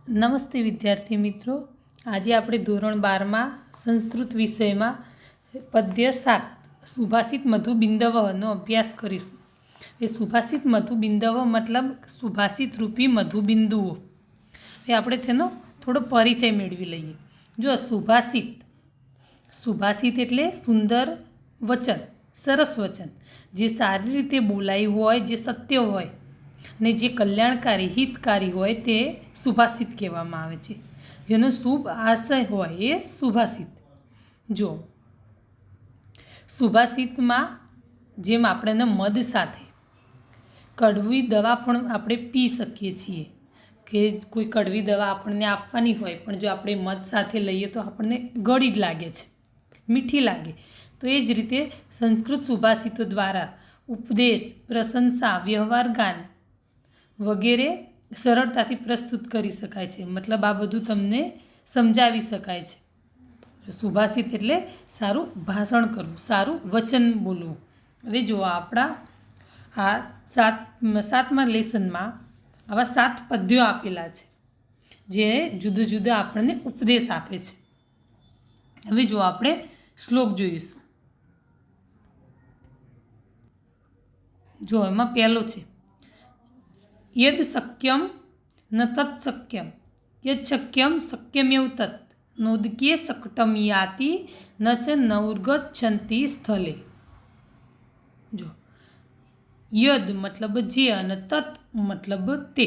નમસ્તે વિદ્યાર્થી મિત્રો, આજે આપણે ધોરણ 12માં સંસ્કૃત વિષયમાં પદ્ય 7 સુભાષિત મધુબિંદવનો અભ્યાસ કરીશું. એ સુભાષિત મધુબિંદવ મતલબ સુભાષિત રૂપી મધુબિંદુઓ. એ આપણે તેનો થોડો પરિચય મેળવી લઈએ. જો સુભાષિત એટલે સુંદર વચન, સરસ વચન, જે સારી રીતે બોલાયું હોય, જે સત્ય હોય અને જે કલ્યાણકારી હિતકારી હોય તે સુભાષિત કહેવામાં આવે છે. જેનો શુભ આશય હોય એ સુભાષિત. જો સુભાષિતમાં જેમ આપણને મધ સાથે કડવી દવા પણ આપણે પી શકીએ છીએ, કે કોઈ કડવી દવા આપણને આપવાની હોય પણ જો આપણે મધ સાથે લઈએ તો આપણને ગળી જ લાગે છે, મીઠી લાગે. તો એ જ રીતે સંસ્કૃત સુભાષિતો દ્વારા ઉપદેશ, પ્રશંસા, વ્યવહાર ગાન વગેરે સરળતાથી પ્રસ્તુત કરી શકાય છે. મતલબ આ બધું તમને સમજાવી શકાય છે. સુભાષિત એટલે સારું ભાષણ કરવું, સારું વચન બોલવું. હવે જો આપણા આ સાતમા લેસનમાં આવા 7 પદ્યો આપેલા છે, જે જુદા જુદા આપણને ઉપદેશ આપે છે. હવે જો આપણે શ્લોક જોઈશું. જો એમાં પહેલો છે, યદ શક્યમ ન તત્ શક્યમ, યદ શક્યમ શક્યમેવ તત્, નોદકે શકટમ યાતિ ન ચ નૌર્ગચ્છન્તિ સ્થલે. જો યદ મતલબ જે અને તત્ મતલબ તે.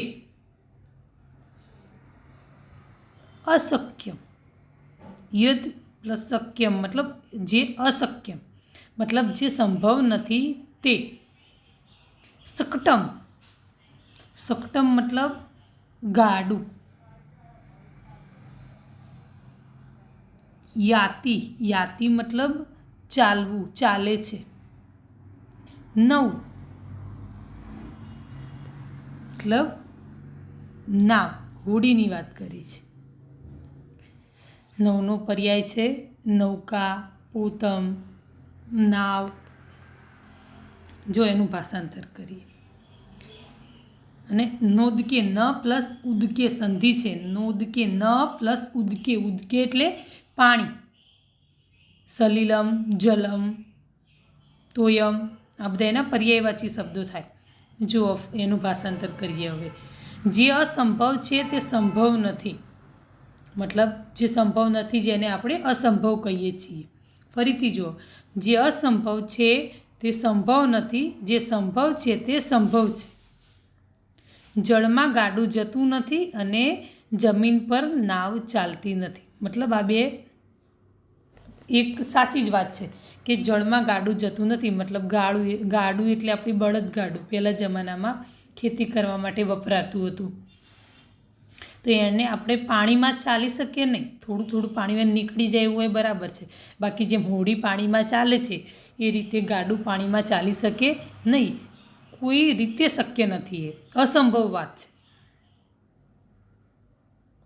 અશક્યમ, યદ પ્લસ શક્યમ મતલબ જે અશક્યમ, મતલબ જે સંભવ નથી તે. શકટમ મતલબ ગાડું. યાતિ મતલબ ચાલવું, ચાલે છે. નૌ મતલબ નાવ, હોડીની વાત કરી છે. નવનો પર્યાય છે નૌકા, પોતમ, નાવ. જો એનું ભાષાંતર કરીએ. અને નોદકે, ન પ્લસ ઉદકે સંધિ છે. નોદકે, ન પ્લસ ઉદકે. ઉદકે એટલે પાણી. સલિલમ, જલમ, તોયમ, આ બધા એના પર્યાયવાચી શબ્દો થાય. જો એનું ભાષાંતર કરીએ. હવે જે અસંભવ છે તે સંભવ નથી, મતલબ જે સંભવ નથી જેને આપણે અસંભવ કહીએ છીએ. ફરીથી જો, જે અસંભવ છે તે સંભવ નથી, જે સંભવ છે તે સંભવ છે. જળમાં ગાડું જતું નથી અને જમીન પર નાવ ચાલતી નથી. મતલબ આ બે એક સાચી જ વાત છે કે જળમાં ગાડું જતું નથી. મતલબ ગાડું એટલે આપણી બળદગાડું પહેલાં જમાનામાં ખેતી કરવા માટે વપરાતું હતું. તો એને આપણે પાણીમાં ચાલી શકીએ નહીં. થોડું પાણીમાં નીકળી જાય એવું હોય બરાબર છે. બાકી જેમ હોડી પાણીમાં ચાલે છે એ રીતે ગાડું પાણીમાં ચાલી શકે નહીં. કોઈ રીતે શક્ય નથી. એ અસંભવ વાત છે.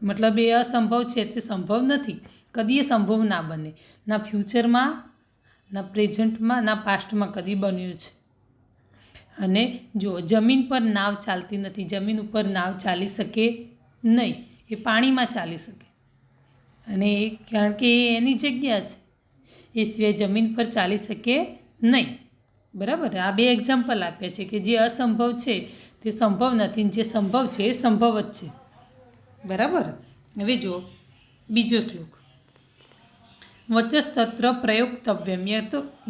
મતલબ એ અસંભવ છે તે સંભવ નથી. કદી એ સંભવ ના બને. ના ફ્યુચરમાં, ના પ્રેઝન્ટમાં, ના પાસ્ટમાં કદી બન્યું છે. અને જો જમીન પર નાવ ચાલતી નથી, જમીન ઉપર નાવ ચાલી શકે નહીં. એ પાણીમાં ચાલી શકે. અને કારણ કે એ એની જગ્યા છે, એ સિવાય જમીન પર ચાલી શકે નહીં. બરાબર. આ બે એક્ઝામ્પલ આપ્યા છે કે જે અસંભવ છે તે સંભવ નથી, જે સંભવ છે એ સંભવ જ છે. બરાબર. હવે જો બીજો શ્લોક. વચસ્તત્ર પ્રયોક્તવ્યમ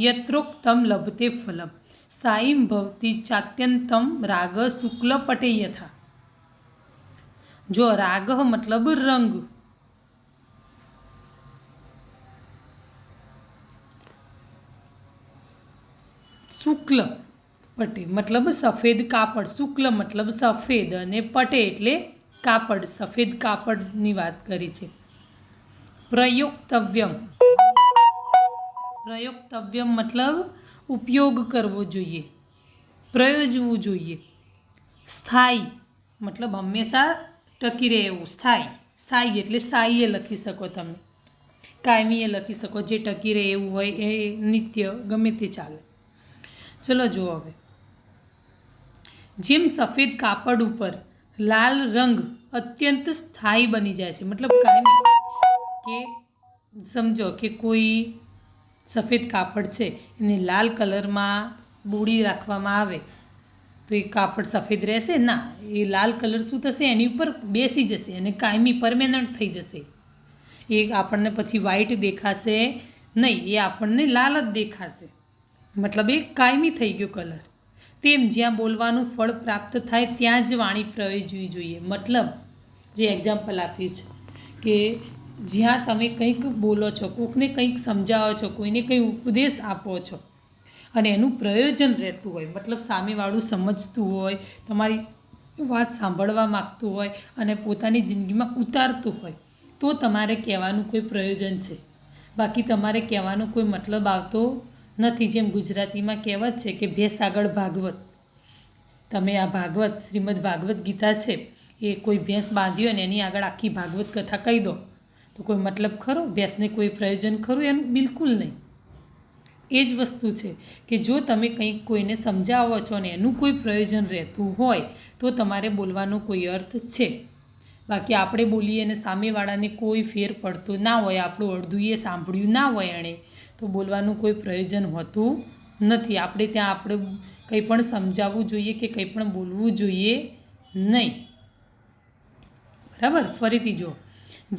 યત્રોક્તમ લભતે ફલમ, સાઈમ ભવતી ચાત્યંતમ રાગ શુક્લ પટે યથા. જો રાગ મતલબ રંગ. શુક્લ પટે મતલબ સફેદ કાપડ. શુક્લ મતલબ સફેદ અને પટે એટલે કાપડ, સફેદ કાપડની વાત કરી છે. પ્રયોક્તવ્યમ મતલબ ઉપયોગ કરવો જોઈએ, પ્રયોજવું જોઈએ. સ્થાયી મતલબ હંમેશા ટકી રહે એવું. સ્થાયી એટલે સ્થાયીએ લખી શકો તમે, કાયમીએ લખી શકો. જે ટકી રહે એવું હોય એ નિત્ય ગમે તે ચાલે. ચલો જુઓ હવે. જેમ સફેદ કાપડ ઉપર લાલ રંગ અત્યંત સ્થાયી બની જાય છે, મતલબ કાયમી. કે સમજો કે કોઈ સફેદ કાપડ છે એને લાલ કલરમાં બોળી રાખવામાં આવે તો એ કાપડ સફેદ રહેશે ના, એ લાલ કલર શું થશે, એની ઉપર બેસી જશે અને કાયમી પરમેનન્ટ થઈ જશે. એ આપણને પછી વ્હાઈટ દેખાશે નહીં, એ આપણને લાલ જ દેખાશે, મતલબ એ કાયમી થઈ ગયો કલર. તેમ જ્યાં બોલવાનું ફળ પ્રાપ્ત થાય ત્યાં જ વાણી પ્રયોજવી જોઈએ. મતલબ જે એક્ઝામ્પલ આપ્યું છે કે જ્યાં તમે કંઈક બોલો છો, કોઈકને કંઈક સમજાવો છો, કોઈને કંઈ ઉપદેશ આપો છો અને એનું પ્રયોજન રહેતું હોય, મતલબ સામેવાળું સમજતું હોય, તમારી વાત સાંભળવા માગતું હોય અને પોતાની જિંદગીમાં ઉતારતું હોય, તો તમારે કહેવાનું કોઈ પ્રયોજન છે. બાકી તમારે કહેવાનો કોઈ મતલબ આવતો નથી. જેમ ગુજરાતીમાં કહેવત છે કે ભેંસ આગળ ભાગવત. તમે આ ભાગવત, શ્રીમદ ભાગવત ગીતા છે, એ કોઈ ભેંસ બાંધી હોય ને એની આગળ આખી ભાગવત કથા કહી દો તો કોઈ મતલબ ખરો? ભેંસને કોઈ પ્રયોજન ખરું? એનું બિલકુલ નહીં. એ જ વસ્તુ છે કે જો તમે કંઈક કોઈને સમજાવો છો ને એનું કોઈ પ્રયોજન રહેતું હોય તો તમારે બોલવાનો કોઈ અર્થ છે. બાકી આપણે બોલીએ અને સામેવાળાને કોઈ ફેર પડતો ના હોય, આપણું અડધું એ સાંભળ્યું ના હોય એણે, તો બોલવાનું કોઈ પ્રયોજન હોતું નથી. આપણે ત્યાં આપણે કંઈ પણ સમજાવવું જોઈએ કે કંઈ પણ બોલવું જોઈએ નહીં. બરાબર? ફરીથી જો,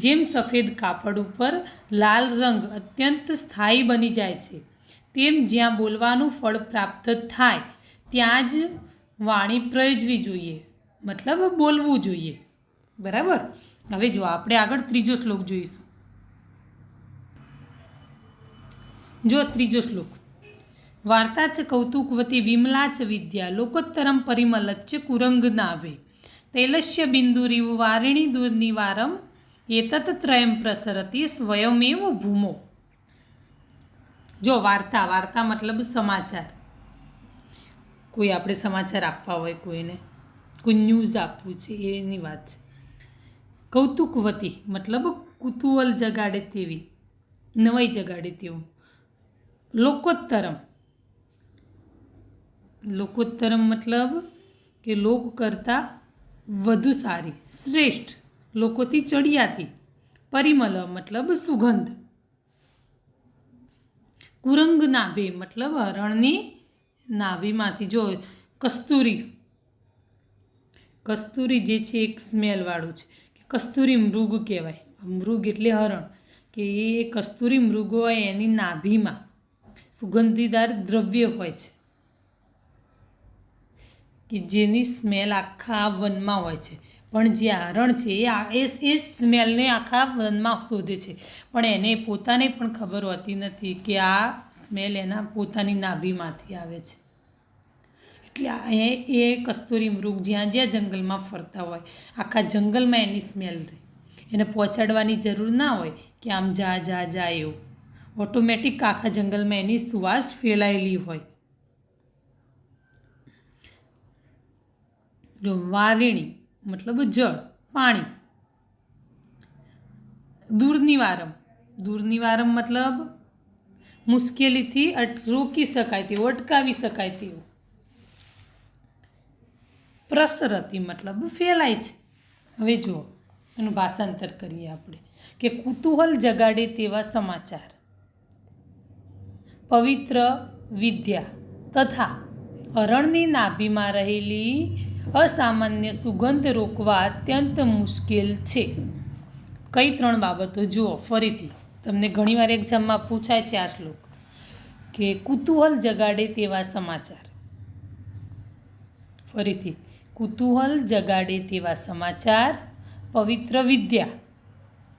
જેમ સફેદ કાપડ ઉપર લાલ રંગ અત્યંત સ્થાયી બની જાય છે, તેમ જ્યાં બોલવાનું ફળ પ્રાપ્ત થાય ત્યાં જ વાણી પ્રયોજવી જોઈએ, મતલબ બોલવું જોઈએ. બરાબર? હવે જો આપણે આગળ ત્રીજો શ્લોક જોઈશું. જો ત્રીજો શ્લોક, વાર્તા ચ કૌતુકવતી વિમલા ચ વિદ્યા લોકોત્તરમ પરિમલચ્ચ કુરંગનાભે તૈલસ્ય બિંદુરીવ વારિણી દુર્નિવારમ એતત ત્રયમ પ્રસરતી સ્વયમેવ ભૂમો. જો વાર્તા, વાર્તા મતલબ સમાચાર. કોઈ આપણે સમાચાર આપવા હોય, કોઈને કોઈ ન્યૂઝ આપવું છે એની વાત છે. કૌતુકવતી મતલબ કુતૂહલ જગાડે તેવી, નવાઈ જગાડે તેવું. લોકોત્તરમ, લોકોત્તરમ મતલબ કે લોક કરતાં વધુ સારી, શ્રેષ્ઠ, લોકોથી ચડિયાતી. પરિમલ મતલબ સુગંધ. કુરંગ નાભે મતલબ હરણની નાભીમાંથી. જો કસ્તુરી, કસ્તુરી જે છે એક સ્મેલવાળું છે, કે કસ્તુરી મૃગ કહેવાય. મૃગ એટલે હરણ, કે એ કસ્તુરી મૃગ હોય એની નાભીમાં સુગંધીદાર દ્રવ્ય હોય છે કે જેની સ્મેલ આખા વનમાં હોય છે. પણ જે હરણ છે એ સ્મેલને આખા વનમાં શોધે છે, પણ એને પોતાને પણ ખબર હોતી નથી કે આ સ્મેલ એના પોતાની નાભીમાંથી આવે છે. એટલે એ કસ્તુરી મૃગ જ્યાં જ્યાં જંગલમાં ફરતા હોય, આખા જંગલમાં એની સ્મેલ રહે. એને પહોંચાડવાની જરૂર ના હોય કે આમ જા જા જા એવું. ઓટોમેટિક આખા જંગલમાં એની સુવાસ ફેલાયેલી હોય. જો વારિણી મતલબ જળ, પાણી. દુર્નિવારમ, દુર્નિવારમ મતલબ મુશ્કેલીથી રોકી શકાય તેવું, અટકાવી શકાય તેવું. પ્રસરતી મતલબ ફેલાય છે. હવે જુઓ એનું ભાષાંતર કરીએ આપણે કે કુતૂહલ જગાડે તેવા સમાચાર, પવિત્ર વિદ્યા તથા હરણની નાભીમાં રહેલી અસામાન્ય સુગંધ રોકવા અત્યંત મુશ્કેલ છે. કઈ ત્રણ બાબતો જુઓ ફરીથી, તમને ઘણીવાર એક્ઝામમાં પૂછાય છે આ શ્લોક, કે કુતૂહલ જગાડે તેવા સમાચાર. ફરીથી, કુતૂહલ જગાડે તેવા સમાચાર, પવિત્ર વિદ્યા,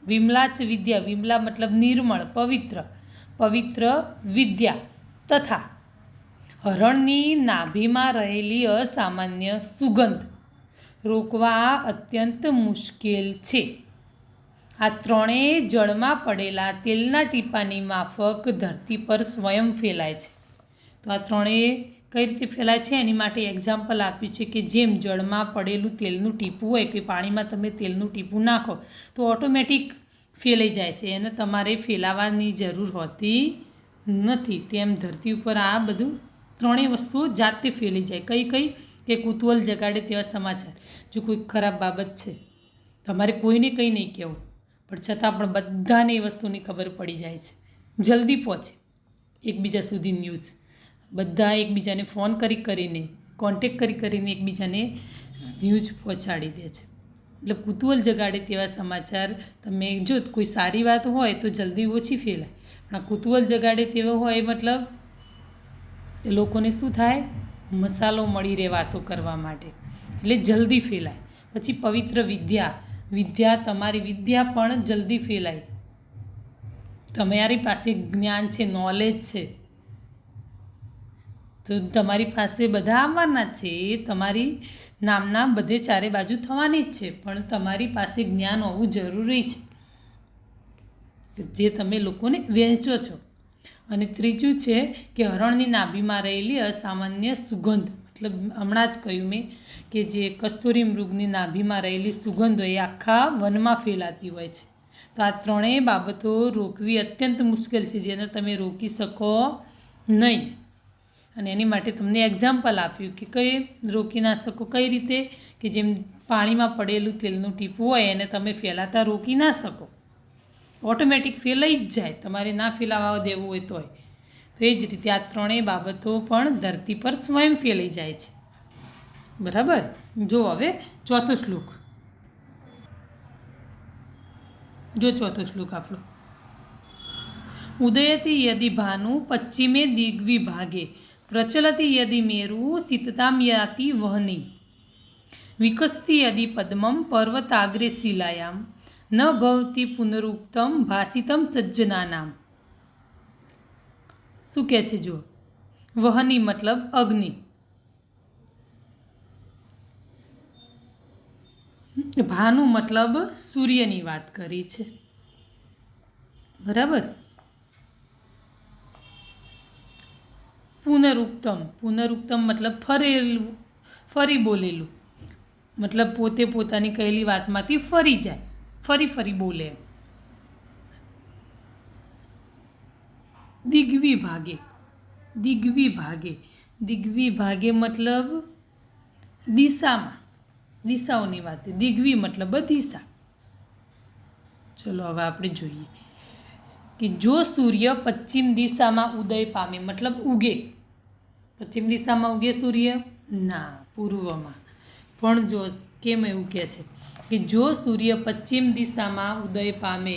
વિમલાચ વિદ્યા, વિમલા મતલબ નિર્મળ, પવિત્ર, પવિત્ર વિદ્યા તથા હરણની નાભીમાં રહેલી અસામાન્ય સુગંધ રોકવા અત્યંત મુશ્કેલ છે. આ ત્રણેય જળમાં પડેલા તેલના ટીપાની માફક ધરતી પર સ્વયં ફેલાય છે. તો આ ત્રણેય કઈ રીતે ફેલાય છે એની માટે એક્ઝામ્પલ આપ્યું છે કે જેમ જળમાં પડેલું તેલનું ટીપું હોય, કે પાણીમાં તમે તેલનું ટીપું નાખો તો ઓટોમેટિક ફેલાઈ જાય છે, એને તમારે ફેલાવાની જરૂર હોતી નથી. તેમ ધરતી ઉપર આ બધું ત્રણેય વસ્તુઓ જાતે ફેલાઈ જાય. કઈ કઈ? કે કુતૂહલ જગાડે તેવા સમાચાર. જો કોઈ ખરાબ બાબત છે તમારે કોઈને કંઈ નહીં કહેવું, પણ છતાં પણ બધાને એ વસ્તુની ખબર પડી જાય છે, જલ્દી પહોંચે એકબીજા સુધી ન્યૂઝ. બધા એકબીજાને ફોન કરીને કોન્ટેક કરીને એકબીજાને ન્યૂઝ પહોંચાડી દે છે. એટલે કુતૂહલ જગાડે તેવા સમાચાર તમે જો કોઈ સારી વાત હોય તો જલ્દી ઓછી ફેલાય, પણ આ કુતૂહલ જગાડે તેવો હોય મતલબ એ લોકોને શું થાય, મસાલો મળી રહે વાતો કરવા માટે, એટલે જલ્દી ફેલાય. પછી પવિત્ર વિદ્યા, તમારી વિદ્યા પણ જલ્દી ફેલાય. તમારી પાસે જ્ઞાન છે, નોલેજ છે, તો તમારી પાસે બધા આવવાના જ છે, એ તમારી નામના બધે ચારે બાજુ થવાની જ છે, પણ તમારી પાસે જ્ઞાન હોવું જરૂરી છે જે તમે લોકોને વહેંચો છો. અને ત્રીજું છે કે હરણની નાભીમાં રહેલી અસામાન્ય સુગંધ, મતલબ હમણાં જ કહ્યું મેં કે જે કસ્તુરી મૃગની નાભીમાં રહેલી સુગંધ એ આખા વનમાં ફેલાતી હોય છે. તો આ ત્રણેય બાબતો રોકવી અત્યંત મુશ્કેલ છે, જેને તમે રોકી શકો નહીં. અને એની માટે તમને એક્ઝામ્પલ આપ્યું કે કઈ રોકી ના શકો, કઈ રીતે કે જેમ પાણીમાં પડેલું તેલનું ટીપું હોય એને તમે ફેલાતા રોકી ના શકો, ઓટોમેટિક ફેલાઈ જ જાય, તમારે ના ફેલાવા દેવું હોય તોય. તો એ જ રીતે આ ત્રણેય બાબતો પણ ધરતી પર સ્વયં ફેલાઈ જાય છે. બરાબર. જો હવે ચોથો શ્લોક, ચોથો શ્લોક આપણો. ઉદયતી યદિ ભાનુ પશ્ચિમે દિગ્વિભાગે પ્રચલતી યદિ મેરુ સીતતામ યાતિ વહની વિકસતી યદિ પદ્મમ પર્વતાગ્રે શિલાયામ ન ભવતી પુનરુક્તમ ભાસિતમ સજ્જનાનામ. શું કહે છે જો, વહની મતલબ અગ્નિ, ભાનુ મતલબ સૂર્યની વાત કરી છે. બરાબર. પુનરુક્તમ મતલબ ફરી બોલેલું, મતલબ પોતે પોતાની કહેલી વાતમાંથી ફરી જાય, ફરી બોલે. દિગ્વિભાગે મતલબ દિશાઓની વાત, દિગ્વી મતલબ દિશા. ચલો હવે આપણે જોઈએ કે જો સૂર્ય પશ્ચિમ દિશામાં ઉદય પામે મતલબ ઉગે, પશ્ચિમ દિશામાં ઉગે સૂર્ય ના, પૂર્વમાં. પણ જો કેમ એવું કહે છે કે જો સૂર્ય પશ્ચિમ દિશામાં ઉદય પામે,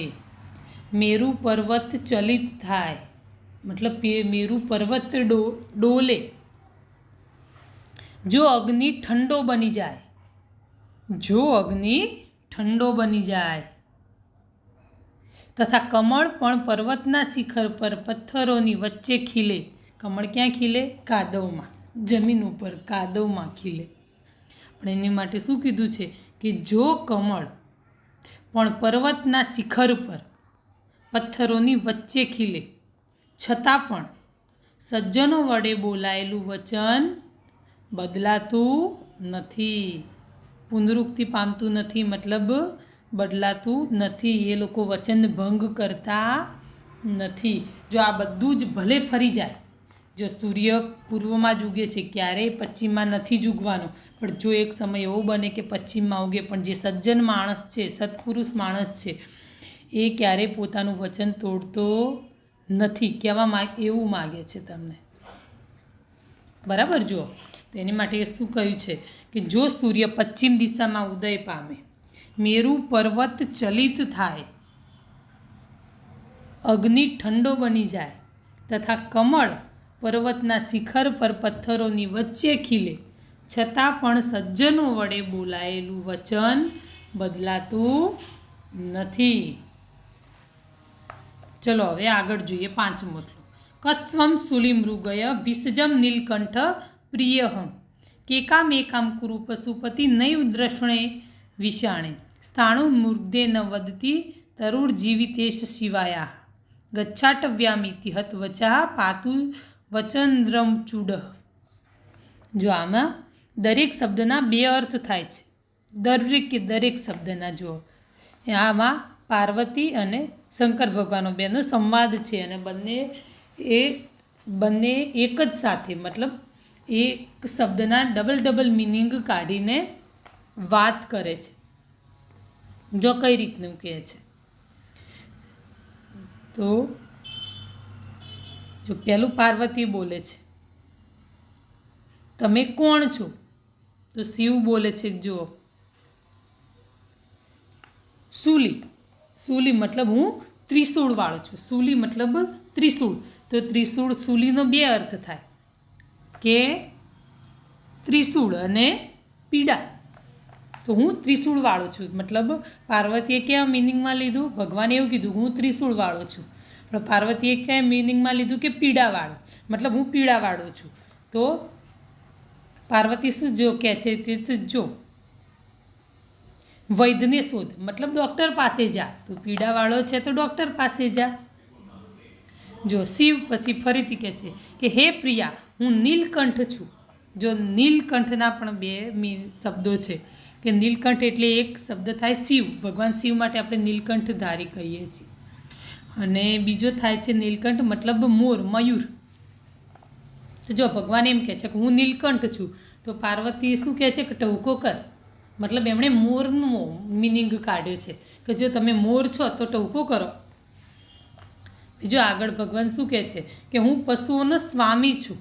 મેરુ પર્વત ચલિત થાય, મતલબ મેરુ પર્વત ડોલે, જો અગ્નિ ઠંડો બની જાય, તથા કમળ પણ પર્વતના શિખર પર પથ્થરોની વચ્ચે ખીલે. કમળ ક્યાં ખીલે? કાદવમાં, જમીન ઉપર કાદવમાં ખીલે. પણ એની માટે શું કીધું છે કે જો કમળ પણ પર્વતના શિખર પર પથ્થરોની વચ્ચે ખીલે, છતાં પણ સજ્જનો વડે બોલાયેલું વચન બદલાતું નથી, પુનરુક્તિ પામતું નથી, મતલબ બદલાતું નથી. એ લોકો વચન ભંગ કરતા નથી. જો આ બધું જ ભલે ફરી જાય, જો સૂર્ય પૂર્વમાં જ ઉગે છે, ક્યારેય પશ્ચિમમાં નથી જ ઉગવાનો, પણ જો એક સમય એવો બને કે પશ્ચિમમાં ઉગે, પણ જે સજ્જન માણસ છે, સત્પુરુષ માણસ છે, એ ક્યારેય પોતાનું વચન તોડતો નથી. એવું માગે છે તમને. બરાબર. જો તો એની માટે શું કહ્યું છે કે જો સૂર્ય પશ્ચિમ દિશામાં ઉદય પામે, મેરુ પર્વત ચલિત થાય, અગ્નિ ઠંડો બની જાય, તથા કમળ પર્વતના શિખર પર પથ્થરોની વચ્ચે ખીલે, છતાં પણ સજ્જનો વડે બોલાયેલું વચન બદલાતું નથી. ચલો હવે આગળ જોઈએ. 5મો શ્લોક. કસ્વમ સુલિમૃગય ભિષજમ નીલકંઠ પ્રિયહમ કેકામેકામ કુરુ પશુપતિ નૈવ દ્રષ્ણે વિષાણે સ્થાણુ મૂર્ધે ન વદતી તરુર્જીવિતેશ શિવાયા ગચ્છાટવ્યામિતિ હતવચા પાતુ વચંદ્રમ ચૂડ. જો આમાં દરેક શબ્દના 2 અર્થ થાય છે, દરેક શબ્દના. જો આમાં પાર્વતી અને શંકર ભગવાનનો બેનો સંવાદ છે, અને બંને એક જ સાથે, મતલબ એક શબ્દના ડબલ મિનિંગ કાઢીને વાત કરે છે. જો કઈ રીતનું કહે છે તો જો પહેલું પાર્વતી બોલે છે, તમે કોણ છો? તો શિવ બોલે છે, જુઓ શૂલી. શૂલી મતલબ હું ત્રિશૂળવાળો છું. શૂલી મતલબ ત્રિશૂળ. તો ત્રિશૂળ શૂલીનો બે અર્થ થાય કે ત્રિશૂળ અને પીડા. તો હું ત્રિશૂળવાળો છું. મતલબ પાર્વતીએ કયા મિનિંગમાં લીધું? ભગવાને એવું કીધું હું ત્રિશૂળવાળો છું. પણ પાર્વતીએ કયા મિનિંગમાં લીધું કે પીડાવાળો, મતલબ હું પીડાવાળો છું. તો પાર્વતી શું જો કહે છે કે જો વૈદ્યને શોધ, મતલબ ડૉક્ટર પાસે જા. તું પીડાવાળો છે તો ડૉક્ટર પાસે જા. જો શિવ પછી ફરીથી કહે છે કે હે પ્રિયા, હું નીલકંઠ છું. જો નીલકંઠના પણ બે શબ્દો છે કે નીલકંઠ એટલે એક શબ્દ થાય શિવ, ભગવાન શિવ માટે આપણે નીલકંઠ ધારી કહીએ છીએ. અને બીજો થાય છે નીલકંઠ મતલબ મોર, મયુર. તો જો ભગવાન એમ કહે છે કે હું નીલકંઠ છું, તો પાર્વતી શું કહે છે કે ટહુકો કર. મતલબ એમણે મોરનો મિનિંગ કાઢ્યો છે કે જો તમે મોર છો તો ટહુકો કરો. બીજો આગળ ભગવાન શું કહે છે કે હું પશુઓનો સ્વામી છું.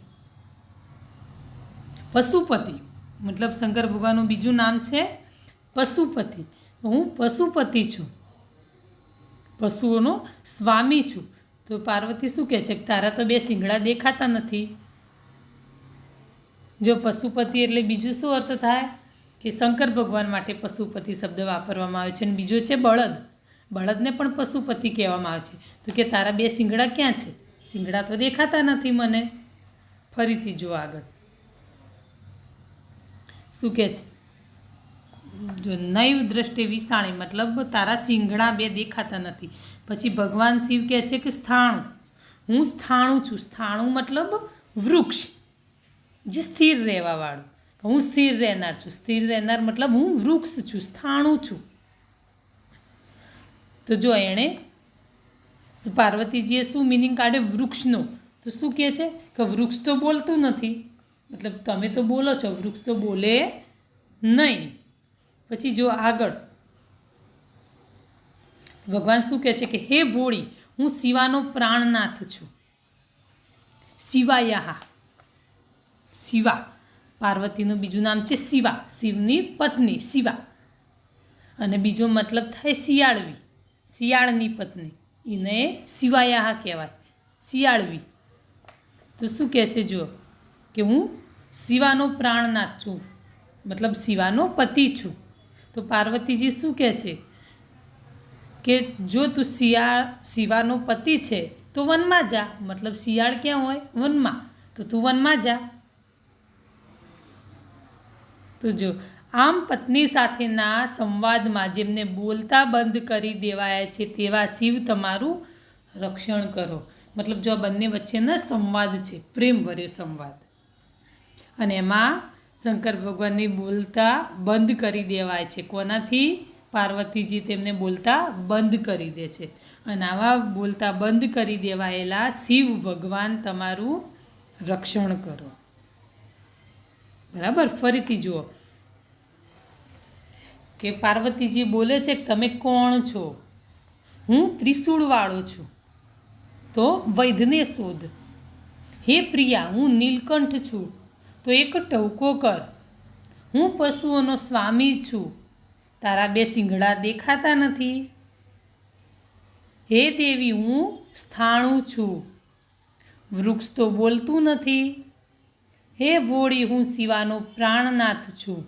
પશુપતિ મતલબ શંકર ભગવાનનું બીજું નામ છે પશુપતિ. હું પશુપતિ છું, પશુઓનો સ્વામી છું. તો પાર્વતી શું કહે છે કે તારા તો બે શિંગડા દેખાતા નથી. જો પશુપતિ એટલે બીજું શું અર્થ થાય કે શંકર ભગવાન માટે પશુપતિ શબ્દ વાપરવામાં આવે છે. અને બીજો છે બળદ. બળદને પણ પશુપતિ કહેવામાં આવે છે. તો કે તારા બે શિંગડા ક્યાં છે? શિંગડા તો દેખાતા નથી મને. ફરીથી જો આગળ શું કહે છે? જો નૈવ દ્રષ્ટે વિષાણી મતલબ તારા શિંગડા બે દેખાતા નથી. પછી ભગવાન શિવ કહે છે કે સ્થાણું, હું સ્થાણું છું. સ્થાણું મતલબ વૃક્ષ, જે સ્થિર રહેવાવાળું. હું સ્થિર રહેનાર છું. સ્થિર રહેનાર મતલબ હું વૃક્ષ છું, સ્થાણું છું. તો જો એણે પાર્વતીજીએ શું મિનિંગ કાઢે વૃક્ષનો? તો શું કહે છે કે વૃક્ષ તો બોલતું નથી. મતલબ તમે તો બોલો છો, વૃક્ષ તો બોલે નહીં. પછી જો આગળ ભગવાન શું કહે છે કે હે ભોળી, હું શિવાનો પ્રાણનાથ છું. શિવાયાહા, શિવા પાર્વતીનું બીજું નામ છે શિવા, શિવની પત્ની શિવા. અને બીજો મતલબ થાય શિયાળવી, શિયાળની પત્ની. એને શિવાયાહા કહેવાય, શિયાળવી. તો શું કહે છે જો કે હું શિવાનો પ્રાણનાથ છું, મતલબ શિવાનો પતિ છું. તો પાર્વતીજી શું કહે છે કે જો તું શિવાનો પતિ છે તો વનમાં જા. મતલબ શિયાળ ક્યાં હોય? વનમાં. તો તું વનમાં જા. તો જો આમ પત્ની સાથેના સંવાદમાં જેમને બોલતા બંધ કરી દેવાયા છે તેવા શિવ તમારું રક્ષણ કરો. મતલબ જો આ બંને વચ્ચેના સંવાદ છે, પ્રેમભર્યો સંવાદ. અને એમાં શંકર ભગવાનને બોલતા બંધ કરી દેવાય છે. કોનાથી? પાર્વતીજી તેમને બોલતા બંધ કરી દે છે. અને આવા બોલતા બંધ કરી દેવાયેલા શિવ ભગવાન તમારું રક્ષણ કરો. બરાબર. ફરીથી જુઓ કે પાર્વતીજી બોલે છે કે તમે કોણ છો? હું ત્રિશૂળવાળો છું. તો વૈદ્યને શોધ. હે પ્રિયા, હું નીલકંઠ છું. તો એક ટહુકો કર. હું પશુઓનો સ્વામી છું. તારા બે શિંગડા દેખાતા નથી. હે દેવી, હું સ્થાણું છું. વૃક્ષ તો બોલતું નથી. હે ભોળી, હું શિવાનો પ્રાણનાથ છું.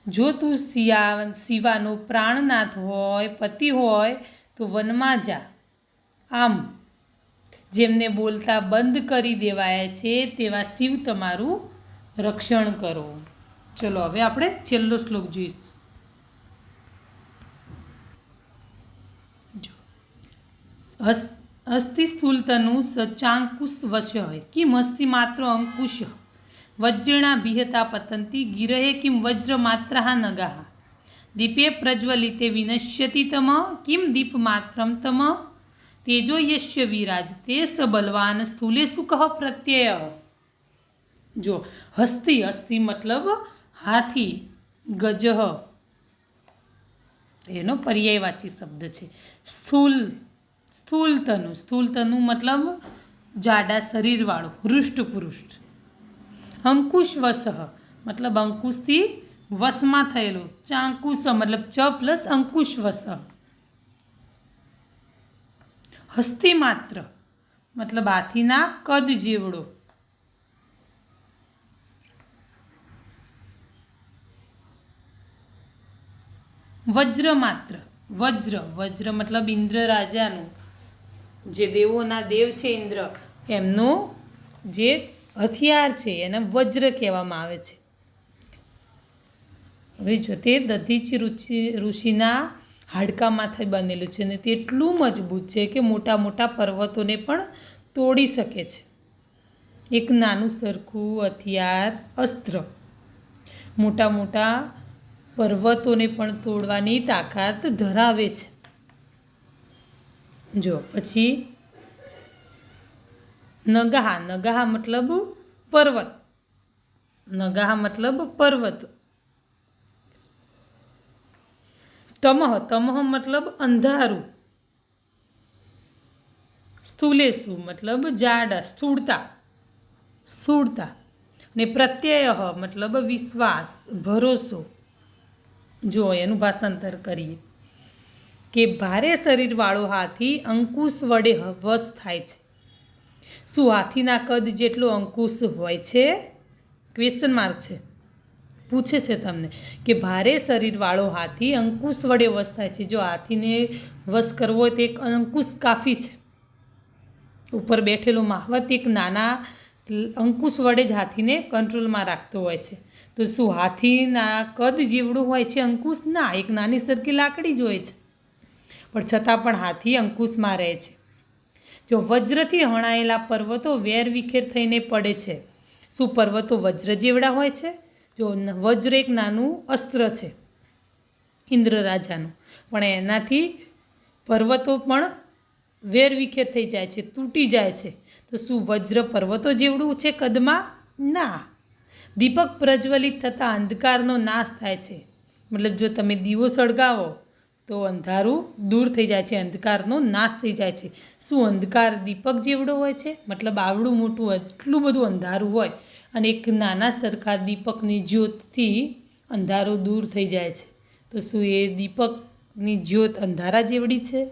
જો તું શિવાનો પ્રાણનાથ હોય, પતિ હોય, તો વનમાં જા. આમ જેમને બોલતા બંધ કરી દેવાયા છે તેવા શિવ તમારું રક્ષણ કરો. ચલો હવે આપણે છેલ્લો શ્લોક જોઈશું. અસ્તિ સ્થૂલતનું સચાંકુશ વશ કિમ અસ્તિ માત્ર અંકુશ વજ્રેણા બિહતા પતંતી ગિરહે કિમ વજ્ર માત્રા નગાહ દીપે પ્રજ્વલિતે વિનશ્યતિ તમ કિમ દીપ માત્રમ તમ તેજો યશ્ય વિરાજ તે સ બલવાન સ્થૂલે સુખ પ્રત્યય. જો હસ્તી, હસ્તી મતલબ હાથી, ગજહ એનો પર્યાયવાચી શબ્દ છે. સ્થૂલ તનુ. સ્થૂલ તનુ મતલબ જાડા શરીરવાળો, હૃષ્ટપુરુષ્ટ. અંકુશવશ મતલબ અંકુશથી વશમાં થયેલો. ચાંકુશ મતલબ ચ પ્લસ અંકુશવશ. હસ્તિમાત્ર મતલબ હાથીના કદ જેવડો. વજ્રમાત્ર. વજ્ર મતલબ ઇન્દ્ર રાજાનું, જે દેવોના દેવ છે ઇન્દ્ર, એમનું જે હથિયાર છે એને વજ્ર કહેવામાં આવે છે. હવે જો તે દધીચી ઋષિના હાડકામાંથી બનેલું છે અને તે એટલું મજબૂત છે કે મોટા મોટા પર્વતોને પણ તોડી શકે છે. એક નાનું સરખું હથિયાર, અસ્ત્ર, મોટા મોટા પર્વતોને પણ તોડવાની તાકાત ધરાવે છે. જો પછી નગાહા. નગાહા મતલબ પર્વત. નગાહા મતલબ પર્વત. તમહ મતલબ અંધારું. સ્થૂલેશુ મતલબ જાડા, સ્થૂળતા. ને પ્રત્યય મતલબ વિશ્વાસ, ભરોસો. જો એનું ભાષાંતર કરીએ કે ભારે શરીરવાળો હાથી અંકુશ વડે વશ થાય છે. શું હાથીના કદ જેટલો અંકુશ હોય છે? ક્વેશ્ચન માર્ક છે, પૂછે છે તમને કે ભારે શરીરવાળો હાથી અંકુશ વડે વશ થાય છે. જો હાથીને વશ કરવો હોય તો એક અંકુશ કાફી છે. ઉપર બેઠેલો માહવત એક નાના અંકુશ વડે જ હાથીને કંટ્રોલમાં રાખતો હોય છે. તો શું હાથીના કદ જેવડું હોય છે અંકુશ? ના, એક નાની સરખી લાકડી જ હોય છે, પણ છતાં પણ હાથી અંકુશમાં રહે છે. જો વજ્રથી હણાયેલા પર્વતો વેરવિખેર થઈને પડે છે. શું પર્વતો વજ્ર જેવડા હોય છે? જો વજ્ર એક નાનું અસ્ત્ર છે ઇન્દ્ર રાજાનું, પણ એનાથી પર્વતો પણ વેરવિખેર થઈ જાય છે, તૂટી જાય છે. તો શું વજ્ર પર્વતો જેવડું છે કદમાં? ના. દીપક પ્રજ્વલિત થતાં અંધકારનો નાશ થાય છે. મતલબ જો તમે દીવો સળગાવો તો અંધારું દૂર થઈ જાય છે, અંધકારનો નાશ થઈ જાય છે. શું અંધકાર દીપક જેવડો હોય છે? મતલબ આવડું મોટું એટલું બધું અંધારું હોય અને એક નાના સરખા દીપકની જ્યોતથી અંધારું દૂર થઈ જાય છે. તો શું એ દીપકની જ્યોત અંધારા જેવડી છે?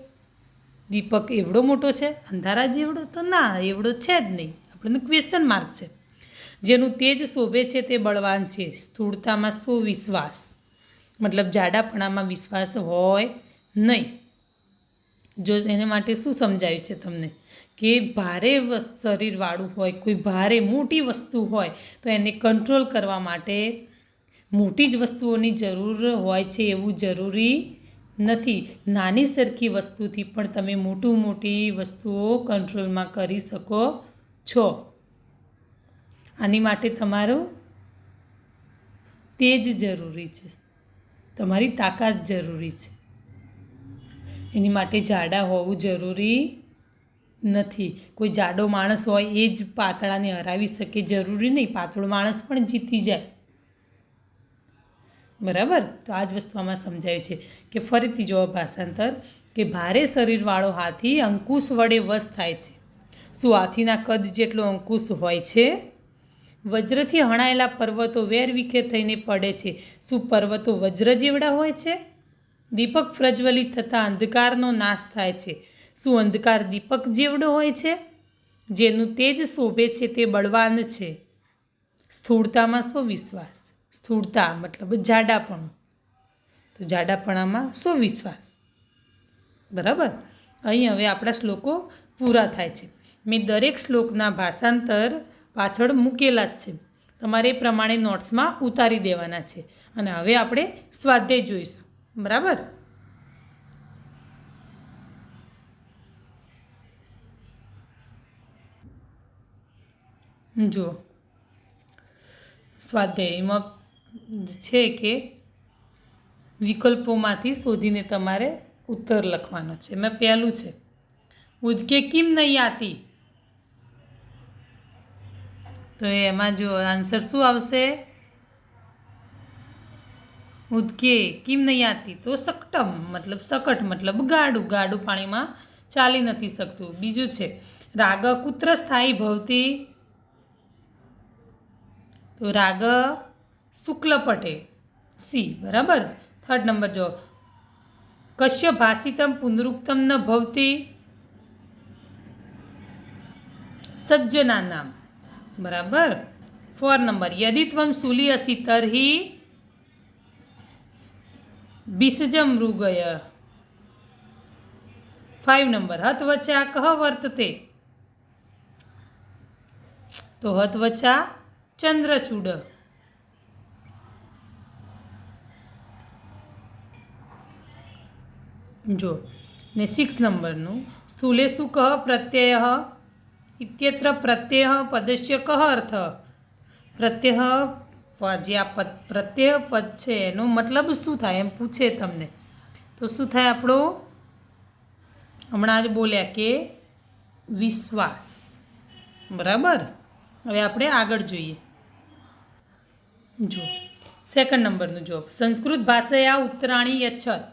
દીપક એવડો મોટો છે અંધારા જેવડો? તો ના, એવડો છે જ નહીં. આપણને ક્વેશ્ચન માર્ક છે. જેનું તેજ શોભે છે તે બળવાન છે. સ્થૂળતામાં શું વિશ્વાસ? મતલબ જાડાપણામાં વિશ્વાસ હોય નહીં. જો એને માટે શું સમજાયું છે તમને કે ભારે શરીરવાળું હોય, કોઈ ભારે મોટી વસ્તુ હોય તો એને કંટ્રોલ કરવા માટે મોટી જ વસ્તુઓની જરૂર હોય છે એવું જરૂરી નથી. નાની સરખી વસ્તુથી પણ તમે મોટી વસ્તુઓ કંટ્રોલમાં કરી શકો છો. આની માટે તમારું તેજ જરૂરી છે, તમારી તાકાત જરૂરી છે. એની માટે જાડા હોવું જરૂરી નથી. કોઈ જાડો માણસ હોય એ જ પાતળાને હરાવી શકે જરૂરી નહીં. પાતળો માણસ પણ જીતી જાય. બરાબર? તો આ જ વસ્તુ આમાં સમજાય છે કે ફરીથી જો ભાષાંતર કે ભારે શરીરવાળો હાથી અંકુશ વડે વશ થાય છે. શું હાથીના કદ જેટલો અંકુશ હોય છે? વજ્રથી હણાયેલા પર્વતો વેરવિખેર થઈને પડે છે. શું પર્વતો વજ્ર જેવડા હોય છે? દીપક પ્રજ્વલિત થતાં અંધકારનો નાશ થાય છે. શું અંધકાર દીપક જેવડો હોય છે? જેનું તેજ શોભે છે તે બળવાન છે. સ્થૂળતામાં શું વિશ્વાસ? સ્થૂળતા મતલબ જાડાપણું. તો જાડાપણામાં શું વિશ્વાસ? બરાબર? અહીં હવે આપણા શ્લોકો પૂરા થાય છે. મેં દરેક શ્લોકના ભાષાંતર પાછળ મૂકેલા જ છે. તમારે એ પ્રમાણે નોટ્સમાં ઉતારી દેવાના છે. અને હવે આપણે સ્વાધ્યાય જોઈશું. બરાબર? જો સ્વાધ્યાયમાં છે કે વિકલ્પોમાંથી શોધીને તમારે ઉત્તર લખવાનો છે. એમાં પહેલું છે ઉદકે કિમ નહીં આતી? તો એમાં જો આન્સર શું આવશે? ઉદકે કેમ નહીં આતી? તો સકટમ મતલબ સકટ મતલબ ગાડું, ગાડું પાણીમાં ચાલી નથી શકતું. બીજું છે રાગ કુત્ર સ્થાયી ભવતી? તો રાગ શુક્લપટે, સી. બરાબર. 3rd નંબર જો કશ્ય ભાષિતમ પુનરુક્તમ ન ભવતી? સજ્જના નામ. બરાબર. 4 નંબર યદિ ત્વમ શૂલી અસી તર્હિ બીસજમ મૃગય. 5 નંબર હતવચા કહ વર્તતે? તો હતવચા ચંદ્રચૂડ. જો ને 6 નંબરનું સ્થૂલેષુ કહ પ્રત્યય ઇત્યત્ર પ્રત્યય પદસ્ય કહ અર્થ? પ્રત્યય જે આ પદ પ્રત્યય પદ છે એનો મતલબ શું થાય એમ પૂછે તમને, તો શું થાય આપણો? હમણાં જ બોલ્યા કે વિશ્વાસ. બરાબર. હવે આપણે આગળ જોઈએ. જો 2nd નંબરનું જો સંસ્કૃત ભાષાયા ઉત્તરાણી યચ્છત.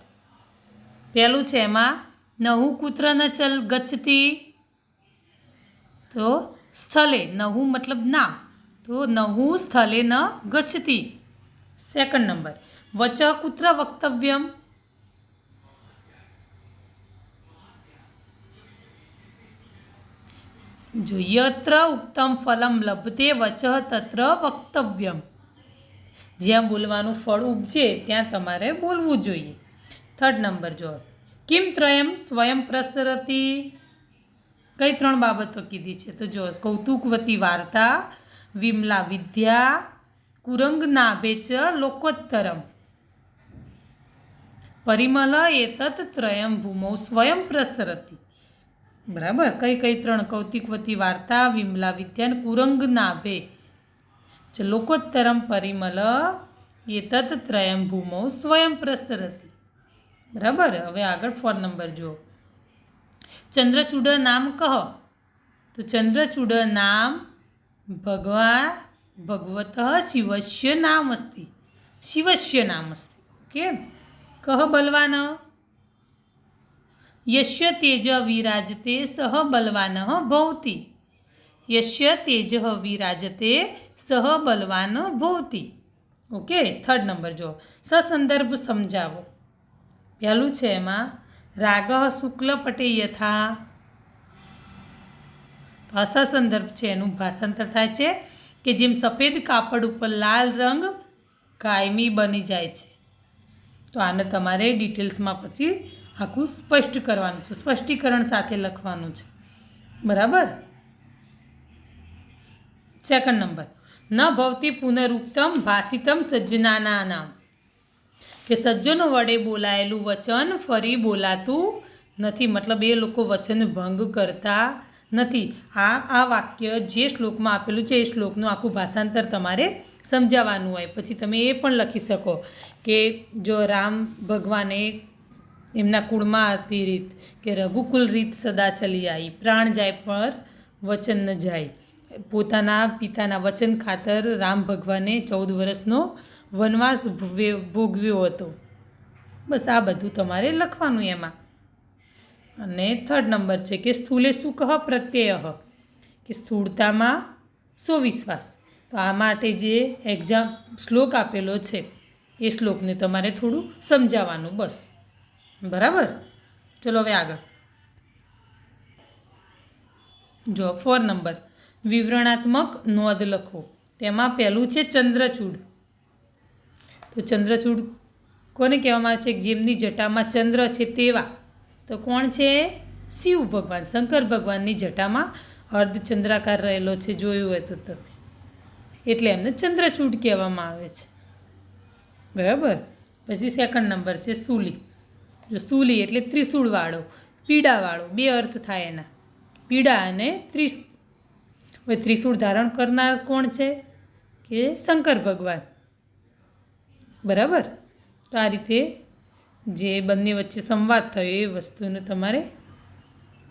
પહેલું છે એમાં નહુ કુત્ર ન ચલ ગચ્છતી? તો સ્થલે, નહુ મતલબ ના, તો નહુ સ્થલે ન ગચ્છતી. 2nd number વચ કુત્ર વક્તવ્યમ? જો યત્ર ઉક્તમ ફલમ લભતે વચ તત્ર વક્તવ્યમ. જ્યાં બોલવાનું ફળ ઉપજે ત્યાં તમારે બોલવું જોઈએ. 3rd નંબર જો કિમ ત્રયમ સ્વયં પ્રસરતી? કઈ 3 બાબતો કીધી છે? તો જો કૌતુકવતી વાર્તા, વિમલા વિદ્યા, કુરંગ નાભે ચ લોકોત્તરમ. પરિમલ એતત ત્રયમ ભૂમૌ સ્વયં પ્રસરતી. બરાબર. કઈ 3? કૌતુકવતી વાર્તા, વિમલા વિદ્યા, કુરંગ નાભે ચ લોકોત્તરમ પરિમલ એતત ત્રયમ ભૂમૌ સ્વયં પ્રસરતી. બરાબર. હવે આગળ 4 નંબર જો ચંદ્રચૂડ નામ કહ? તો ચંદ્રચૂડ નામ ભગવત શિવસ્ય નામ અસ્તિ. શિવસ્ય નામ અસ્તિ. ઓકે. કહ બલવાન? યસ્ય તેજ વિરાજતે સહ બલવાન ભવતી. યસ્ય તેજ વિરાજતે સહ બલવાન ભવતી. ઓકે. 3rd નંબર જો સસંદર્ભ સમજાવો. પહેલું છે એમાં રાગ શુક્લપટે યથા. તો આ સસંદર્ભ છે, એનું ભાષાંતર થાય છે કે જેમ સફેદ કાપડ ઉપર લાલ રંગ કાયમી બની જાય છે. તો આને તમારે ડિટેલ્સમાં પછી આખું સ્પષ્ટ કરવાનું છે, સ્પષ્ટીકરણ સાથે લખવાનું છે. બરાબર. 2nd નંબર ન ભવતી પુનરુક્તમ ભાષિતમ સજ્જનાના નામ. કે સજ્જનો વડે બોલાયેલું વચન ફરી બોલાતું નથી, મતલબ એ લોકો વચન ભંગ કરતા નથી. આ વાક્ય જે શ્લોકમાં આપેલું છે એ શ્લોકનું આખું ભાષાંતર તમારે સમજાવવાનું હોય. પછી તમે એ પણ લખી શકો કે જો રામ ભગવાને એમના કુળમાં હતી રીત કે રઘુકુલ રીત સદા ચલી આવી, પ્રાણ જાય પર વચન ન જાય. પોતાના પિતાના વચન ખાતર રામ ભગવાને 14 વર્ષનો વનવાસ ભોગવ્યો હતો. બસ આ બધું તમારે લખવાનું એમાં. અને 3rd નંબર છે કે સ્થૂલે શું કહ પ્રત્યય? કે સ્થૂળતામાં સો વિશ્વાસ. તો આ માટે જે શ્લોક આપેલો છે એ શ્લોકને તમારે થોડું સમજાવવાનું બસ. બરાબર. ચલો હવે આગળ જો 4 નંબર વિવરણાત્મક નોંધ લખો. તેમાં પહેલું છે ચંદ્રચૂડ. તો ચંદ્રચૂડ કોને કહેવામાં આવે છે? જેમની જટામાં ચંદ્ર છે તેવા. તો કોણ છે? શિવ ભગવાન, શંકર ભગવાનની જટામાં અર્ધચંદ્રાકાર રહેલો છે, જોયું હોય તો તમે. એટલે એમને ચંદ્રચૂડ કહેવામાં આવે છે. બરાબર. પછી 2nd નંબર છે શૂલી. જો શૂલી એટલે ત્રિશૂળવાળો, પીડાવાળો, 2 અર્થ થાય એના, પીડા અને હવે ત્રિશૂળ ધારણ કરનાર કોણ છે? કે શંકર ભગવાન. બરાબર. તો આ રીતે જે બંને વચ્ચે સંવાદ થયો એ વસ્તુને તમારે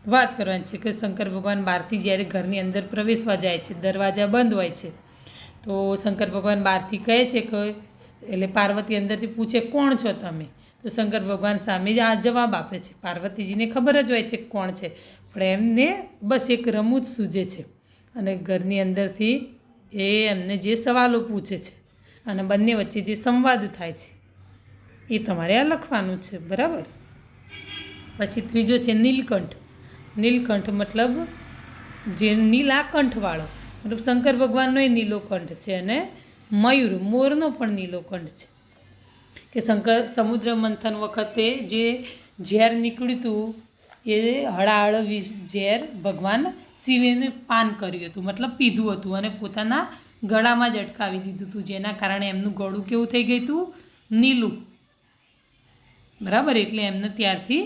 વાત કરવાની છે કે શંકર ભગવાન બહારથી જ્યારે ઘરની અંદર પ્રવેશવા જાય છે, દરવાજા બંધ હોય છે, તો શંકર ભગવાન બહારથી કહે છે કે એટલે પાર્વતી અંદરથી પૂછે કોણ છો તમે, તો શંકર ભગવાન સામે જ આ જવાબ આપે છે. પાર્વતીજીને ખબર જ હોય છે કોણ છે, પણ એમને બસ એક રમૂજ સૂઝે છે અને ઘરની અંદરથી એ એમને જે સવાલો પૂછે છે અને બંને વચ્ચે જે સંવાદ થાય છે એ તમારે આ લખવાનું છે. બરાબર. પછી ત્રીજો છે નીલકંઠ. નીલકંઠ મતલબ જે નીલા કંઠવાળો, મતલબ શંકર ભગવાનનો એ નીલો કંઠ છે અને મયુર મોરનો પણ નીલો કંઠ છે. કે સમુદ્ર મંથન વખતે જે ઝેર નીકળ્યું હતું એ હળાહળ ઝેર ભગવાન શિવેને પાન કર્યું હતું, મતલબ પીધું હતું અને પોતાના ગળામાં જ અટકાવી દીધું હતું, જેના કારણે એમનું ગળું કેવું થઈ ગયું હતું, નીલું. બરાબર. એટલે એમને ત્યારથી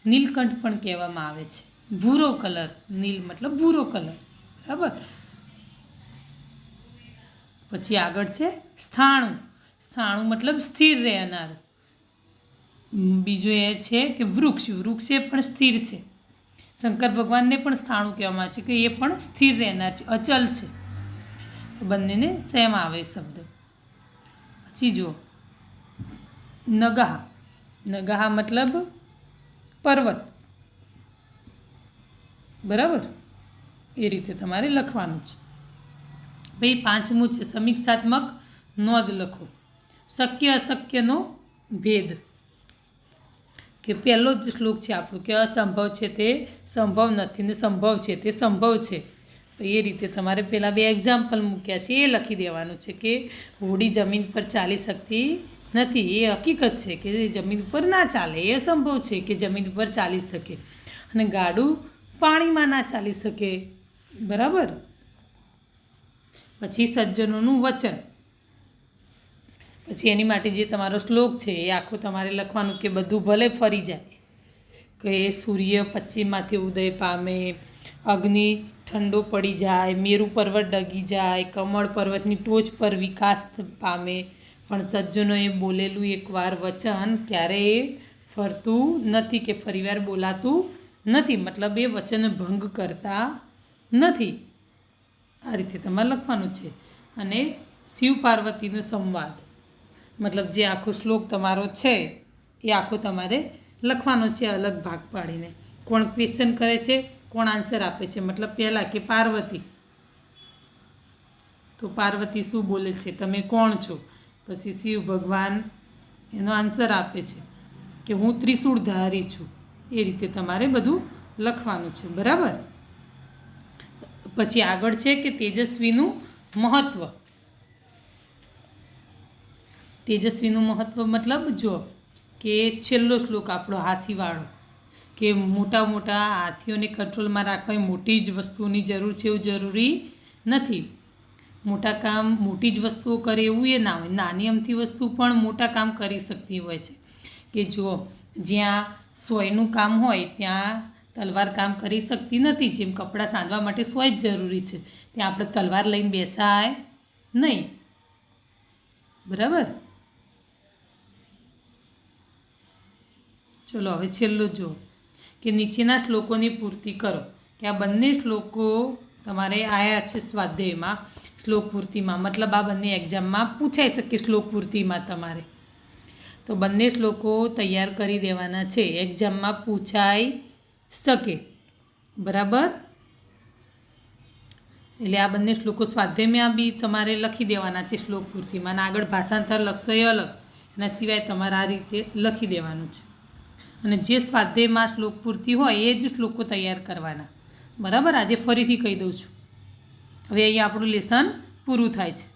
નીલકંઠ પણ કહેવામાં આવે છે. ભૂરો કલર, નીલ મતલબ ભૂરો કલર. બરાબર. પછી આગળ છે સ્થાણું. સ્થાણું મતલબ સ્થિર રહેનાર. બીજું એ છે કે વૃક્ષ. વૃક્ષ એ પણ સ્થિર છે. શંકર ભગવાનને પણ સ્થાણું કહેવામાં આવે છે કે એ પણ સ્થિર રહેનાર છે, અચલ છે. તો બંનેને સેમ આવે શબ્દ. પછી જુઓ નગાહા. નગાહા મતલબ પર્વત. બરાબર. એ રીતે તમારે લખવાનું છે. ભાઈ પાંચમું છે સમીક્ષાત્મક નોંધ લખો. શક્ય અશક્યનો ભેદ. કે પહેલો જ શ્લોક છે આપણો કે અસંભવ છે તે સંભવ નથી ને સંભવ છે તે સંભવ છે. તો એ રીતે તમારે પહેલાં 2 એક્ઝામ્પલ મૂક્યા છે એ લખી દેવાનું છે કે હોડી જમીન પર ચાલી શકતી નથી એ હકીકત છે કે જમીન પર ના ચાલે, એ સંભવ છે કે જમીન પર ચાલી શકે, અને ગાડું પાણીમાં ના ચાલી શકે. બરાબર. પછી સજ્જનોનું વચન. પછી એની માટે જે તમારો શ્લોક છે એ આખું તમારે લખવાનું કે બધું ભલે ફરી જાય, કે સૂર્ય પશ્ચિમમાંથી ઉદય પામે, અગ્નિ ઠંડો પડી જાય, મેરુ પર્વત ડગી જાય, કમળ પર્વતની ટોચ પર વિકાસ પામે, પણ સજ્જનોએ બોલેલું એકવાર વચન ક્યારેય ફરતું નથી કે ફરીવાર બોલાતું નથી, મતલબ એ વચન ભંગ કરતા નથી. આ રીતે તમારે લખવાનું છે. અને શિવ પાર્વતીનો સંવાદ, મતલબ જે આખો શ્લોક તમારો છે એ આખો તમારે લખવાનો છે અલગ ભાગ પાડીને. કોણ ક્વેશ્ચન કરે છે, કોણ આન્સર આપે છે. મતલબ પહેલાં કે પાર્વતી, તો પાર્વતી શું બોલે છે, તમે કોણ છો. પછી શિવ ભગવાન એનો આન્સર આપે છે કે હું ત્રિશૂળધારી છું. એ રીતે તમારે બધું લખવાનું છે. બરાબર. પછી આગળ છે કે તેજસ્વીનું મહત્ત્વ. તેજસ્વીનું મહત્ત્વ મતલબ જો કે છેલ્લો શ્લોક આપણો હાથીવાળો, કે મોટા મોટા હાથીઓને કંટ્રોલમાં રાખવા મોટી જ વસ્તુઓની જરૂર છે એવું જરૂરી નથી. મોટા કામ મોટી જ વસ્તુઓ કરે એવું એ ના હોય, નાની અમથી વસ્તુ પણ મોટા કામ કરી શકતી હોય છે. કે જો જ્યાં સોયનું કામ હોય ત્યાં તલવાર કામ કરી શકતી નથી. જેમ કપડાં સાંધવા માટે સોય જ જરૂરી છે, ત્યાં આપણે તલવાર લઈને બેસાય નહીં. બરાબર. ચલો હવે છેલ્લો જો કે નીચેના શ્લોકોની પૂર્તિ કરો. કે આ બંને શ્લોકો તમારે આયા છે સ્વાધ્યાયમાં શ્લોક પૂર્તિમાં, મતલબ આ બંને એક્ઝામમાં પૂછાઈ શકે શ્લોક પૂર્તિમાં તમારે. તો બંને શ્લોકો તૈયાર કરી દેવાના છે, એક્ઝામમાં પૂછાઈ શકે. બરાબર. એટલે આ બંને શ્લોકો સ્વાધ્યાયમાં બી તમારે લખી દેવાના છે શ્લોક પૂર્તિમાં, અને આગળ ભાષાંતર લખશો એ અલગ. એના સિવાય તમારે આ રીતે લખી દેવાનું છે. અને જે સ્વાધ્યાયમાં શ્લોક પૂર્તિ હોય એ જ શ્લોકો તૈયાર કરવાના. બરાબર. આજે ફરીથી કહી દઉં છું. હવે અહીંયા આપણું લેસન પૂરું થાય છે.